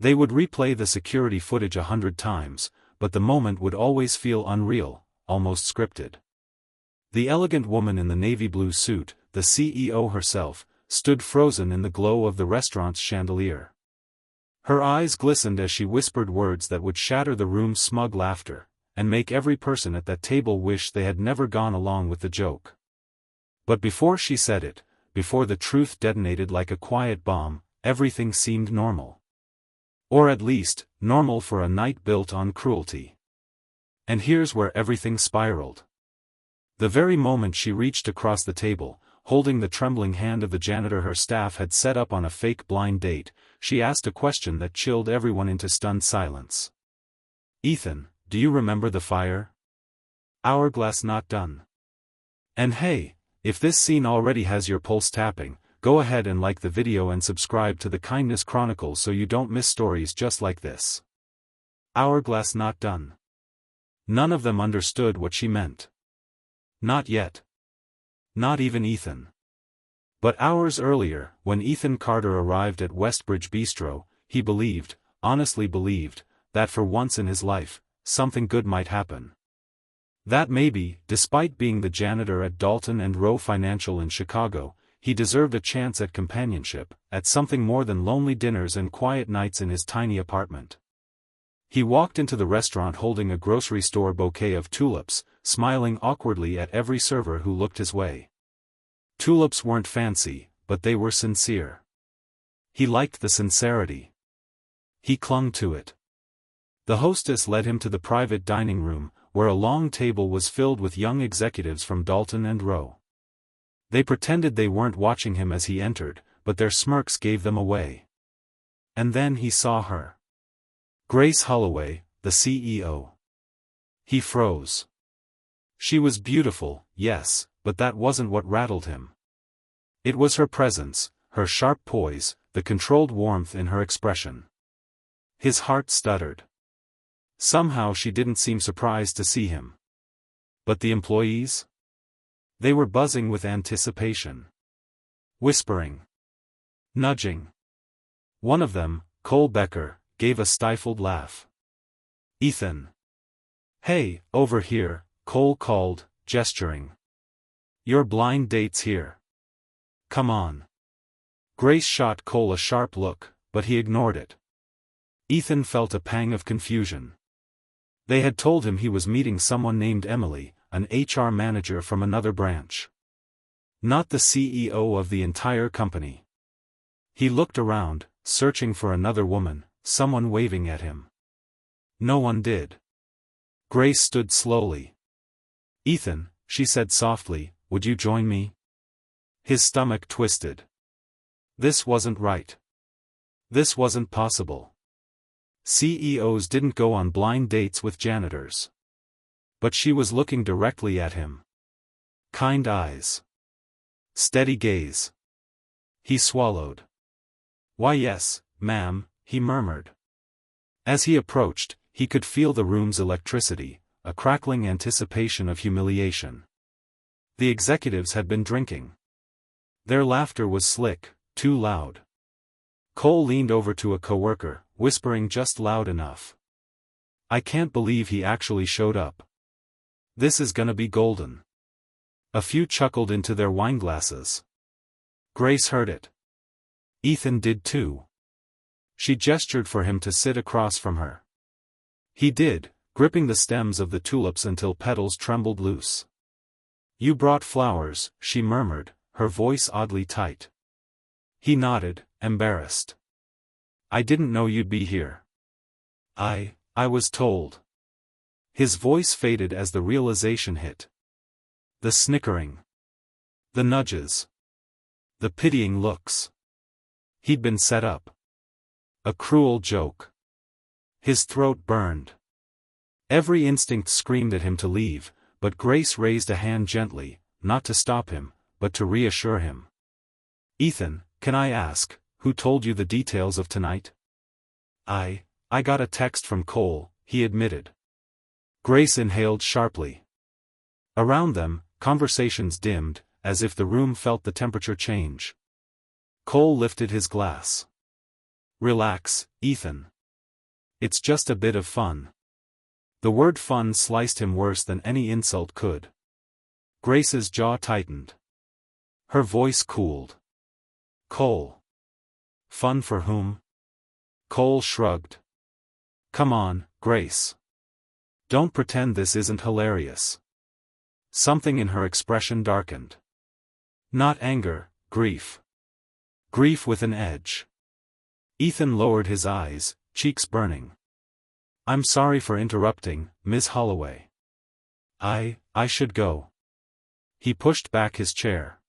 They would replay the security footage 100 times, but the moment would always feel unreal, almost scripted. The elegant woman in the navy blue suit, the CEO herself, stood frozen in the glow of the restaurant's chandelier. Her eyes glistened as she whispered words that would shatter the room's smug laughter, and make every person at that table wish they had never gone along with the joke. But before she said it, before the truth detonated like a quiet bomb, everything seemed normal. Or at least, normal for a night built on cruelty. And here's where everything spiraled. The very moment she reached across the table, holding the trembling hand of the janitor her staff had set up on a fake blind date, she asked a question that chilled everyone into stunned silence. "Ethan, do you remember the fire? Hourglass not done. And hey, if this scene already has your pulse tapping, go ahead and like the video and subscribe to the Kindness Chronicles so you don't miss stories just like this." Hourglass not done. None of them understood what she meant. Not yet. Not even Ethan. But hours earlier, when Ethan Carter arrived at Westbridge Bistro, he believed, honestly believed, that for once in his life, something good might happen. That maybe, despite being the janitor at Dalton and Rowe Financial in Chicago, he deserved a chance at companionship, at something more than lonely dinners and quiet nights in his tiny apartment. He walked into the restaurant holding a grocery store bouquet of tulips, smiling awkwardly at every server who looked his way. Tulips weren't fancy, but they were sincere. He liked the sincerity. He clung to it. The hostess led him to the private dining room, where a long table was filled with young executives from Dalton and Rowe. They pretended they weren't watching him as he entered, but their smirks gave them away. And then he saw her. Grace Holloway, the CEO. He froze. She was beautiful, yes, but that wasn't what rattled him. It was her presence, her sharp poise, the controlled warmth in her expression. His heart stuttered. Somehow she didn't seem surprised to see him. But the employees? They were buzzing with anticipation. Whispering. Nudging. One of them, Cole Becker, gave a stifled laugh. "Ethan. Hey, over here," Cole called, gesturing. "Your blind date's here. Come on." Grace shot Cole a sharp look, but he ignored it. Ethan felt a pang of confusion. They had told him he was meeting someone named Emily, an HR manager from another branch. Not the CEO of the entire company. He looked around, searching for another woman, someone waving at him. No one did. Grace stood slowly. "Ethan," she said softly, "would you join me?" His stomach twisted. This wasn't right. This wasn't possible. CEOs didn't go on blind dates with janitors. But she was looking directly at him. Kind eyes. Steady gaze. He swallowed. "Why yes, ma'am," he murmured. As he approached, he could feel the room's electricity, a crackling anticipation of humiliation. The executives had been drinking. Their laughter was slick, too loud. Cole leaned over to a coworker, whispering just loud enough. "I can't believe he actually showed up. This is gonna be golden." A few chuckled into their wineglasses. Grace heard it. Ethan did too. She gestured for him to sit across from her. He did, gripping the stems of the tulips until petals trembled loose. "You brought flowers," she murmured, her voice oddly tight. He nodded, embarrassed. "I didn't know you'd be here." I was told." His voice faded as the realization hit. The snickering. The nudges. The pitying looks. He'd been set up. A cruel joke. His throat burned. Every instinct screamed at him to leave, but Grace raised a hand gently, not to stop him, but to reassure him. "Ethan, can I ask, who told you the details of tonight?" I got a text from Cole," he admitted. Grace inhaled sharply. Around them, conversations dimmed, as if the room felt the temperature change. Cole lifted his glass. Relax, Ethan. It's just a bit of fun. The word fun sliced him worse than any insult could. Grace's jaw tightened. Her voice cooled. Cole. Fun for whom? Cole shrugged. Come on, Grace. Don't pretend this isn't hilarious. Something in her expression darkened. Not anger, grief. Grief with an edge. Ethan lowered his eyes, cheeks burning. I'm sorry for interrupting, Miss Holloway. I should go. He pushed back his chair.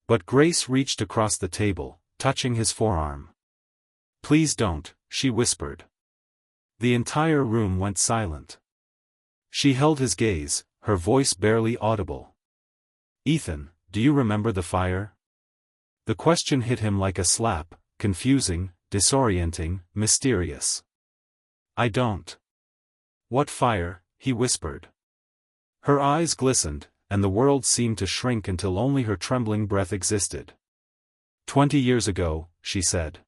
But Grace reached across the table, touching his forearm. Please don't, she whispered. The entire room went silent. She held his gaze, her voice barely audible. Ethan, do you remember the fire? The question hit him like a slap, confusing, disorienting, mysterious. I don't. What fire? He whispered. Her eyes glistened, and the world seemed to shrink until only her trembling breath existed. 20 years ago, she said.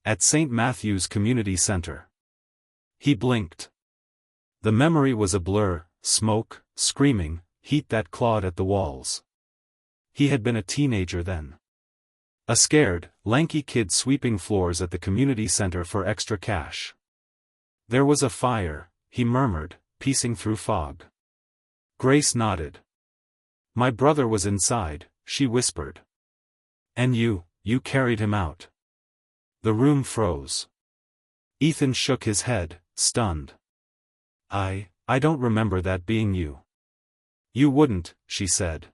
At St. Matthew's Community Center. He blinked. The memory was a blur, smoke, screaming, heat that clawed at the walls. He had been a teenager then. A scared, lanky kid sweeping floors at the community center for extra cash. There was a fire, he murmured, piecing through fog. Grace nodded. My brother was inside, she whispered. And you carried him out. The room froze. Ethan shook his head, stunned. I don't remember that being you. You wouldn't, she said.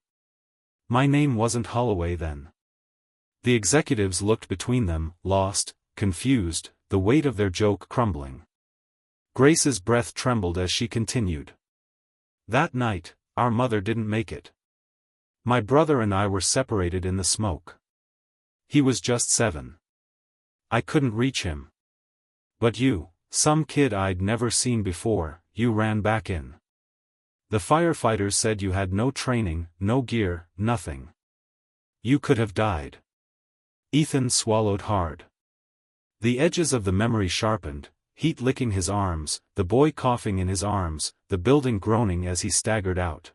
My name wasn't Holloway then. The executives looked between them, lost, confused, the weight of their joke crumbling. Grace's breath trembled as she continued. That night, our mother didn't make it. My brother and I were separated in the smoke. He was just 7. I couldn't reach him. But you, some kid I'd never seen before, you ran back in. The firefighters said you had no training, no gear, nothing. You could have died. Ethan swallowed hard. The edges of the memory sharpened, heat licking his arms, the boy coughing in his arms, the building groaning as he staggered out.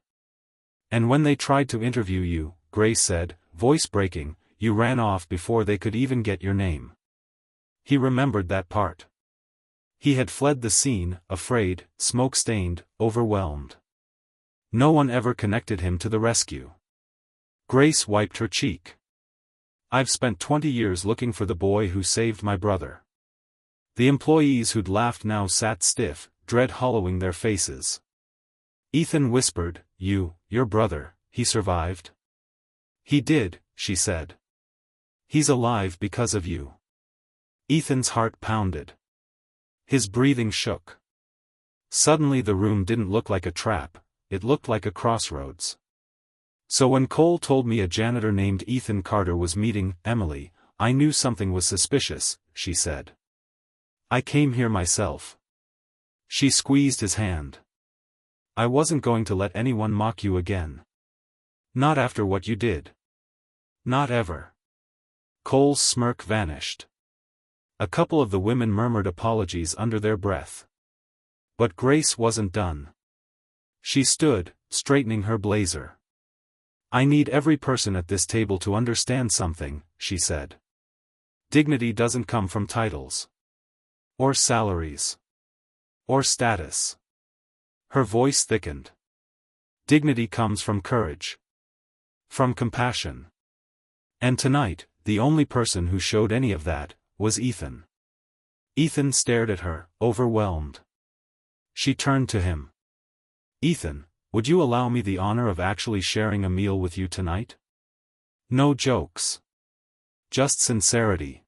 And when they tried to interview you, Grace said, voice breaking, you ran off before they could even get your name. He remembered that part. He had fled the scene, afraid, smoke-stained, overwhelmed. No one ever connected him to the rescue. Grace wiped her cheek. I've spent 20 years looking for the boy who saved my brother. The employees who'd laughed now sat stiff, dread hollowing their faces. Ethan whispered, your brother, he survived? He did, she said. He's alive because of you. Ethan's heart pounded. His breathing shook. Suddenly the room didn't look like a trap, it looked like a crossroads. So when Cole told me a janitor named Ethan Carter was meeting Emily, I knew something was suspicious, she said. I came here myself. She squeezed his hand. I wasn't going to let anyone mock you again. Not after what you did. Not ever. Cole's smirk vanished. A couple of the women murmured apologies under their breath. But Grace wasn't done. She stood, straightening her blazer. I need every person at this table to understand something, she said. Dignity doesn't come from titles. Or salaries. Or status. Her voice thickened. Dignity comes from courage. From compassion. And tonight, the only person who showed any of that, was Ethan. Ethan stared at her, overwhelmed. She turned to him. Ethan, would you allow me the honor of actually sharing a meal with you tonight? No jokes. Just sincerity.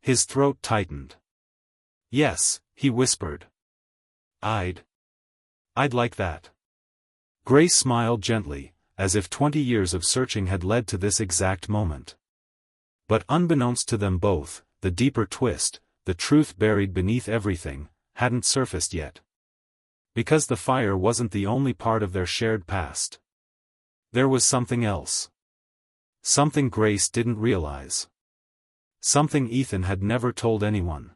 His throat tightened. Yes, he whispered. I'd like that. Grace smiled gently, as if 20 years of searching had led to this exact moment. But unbeknownst to them both, the deeper twist, the truth buried beneath everything, hadn't surfaced yet. Because the fire wasn't the only part of their shared past. There was something else. Something Grace didn't realize. Something Ethan had never told anyone.